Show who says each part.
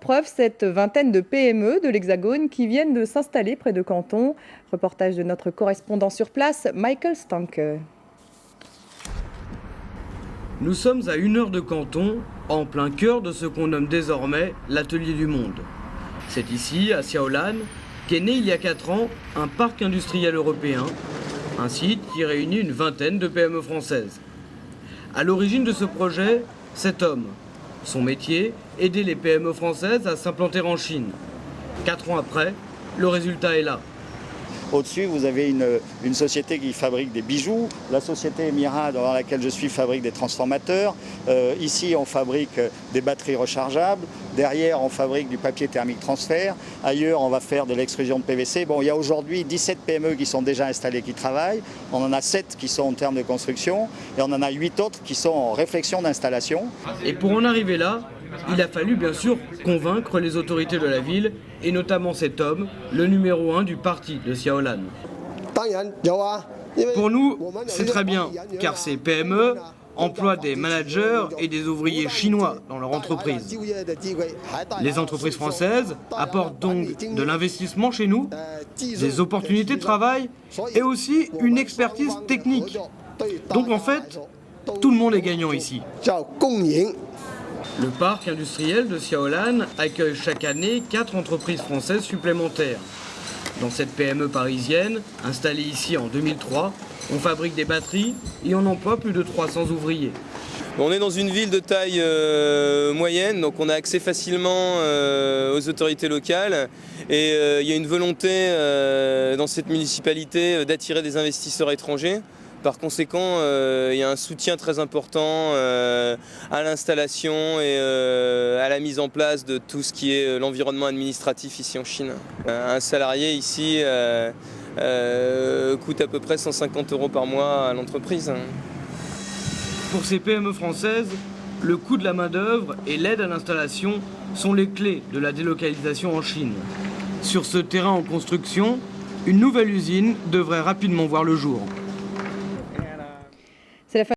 Speaker 1: preuve cette vingtaine de PME de l'Hexagone qui viennent de s'installer près de Canton. Reportage de notre correspondant sur place, Michael Stanke.
Speaker 2: Nous sommes à 1 heure de Canton, en plein cœur de ce qu'on nomme désormais l'atelier du monde. C'est ici, à Xiaolan, qu'est né il y a 4 ans un parc industriel européen, un site qui réunit une vingtaine de PME françaises. À l'origine de ce projet, cet homme. Son métier, aider les PME françaises à s'implanter en Chine. 4 ans après, le résultat est là.
Speaker 3: Au-dessus, vous avez une société qui fabrique des bijoux. La société Mira, dans laquelle je suis, fabrique des transformateurs. Ici, on fabrique des batteries rechargeables. Derrière, on fabrique du papier thermique transfert. Ailleurs, on va faire de l'extrusion de PVC. Bon, il y a aujourd'hui 17 PME qui sont déjà installées, qui travaillent. On en a 7 qui sont en termes de construction. Et on en a 8 autres qui sont en réflexion d'installation.
Speaker 2: Et pour en arriver là, il a fallu bien sûr convaincre les autorités de la ville, et notamment cet homme, le numéro 1 du parti de Xiaolan. Pour nous, c'est très bien, car ces PME emploient des managers et des ouvriers chinois dans leur entreprise. Les entreprises françaises apportent donc de l'investissement chez nous, des opportunités de travail et aussi une expertise technique. Donc en fait, tout le monde est gagnant ici. Le parc industriel de Xiaolan accueille chaque année 4 entreprises françaises supplémentaires. Dans cette PME parisienne, installée ici en 2003, on fabrique des batteries et on emploie plus de 300 ouvriers.
Speaker 4: On est dans une ville de taille moyenne, donc on a accès facilement aux autorités locales. Et il y a une volonté dans cette municipalité d'attirer des investisseurs étrangers. Par conséquent, il y a un soutien très important à l'installation et à la mise en place de tout ce qui est l'environnement administratif ici en Chine. Un salarié ici coûte à peu près 150 € par mois à l'entreprise.
Speaker 2: Pour ces PME françaises, le coût de la main-d'œuvre et l'aide à l'installation sont les clés de la délocalisation en Chine. Sur ce terrain en construction, une nouvelle usine devrait rapidement voir le jour.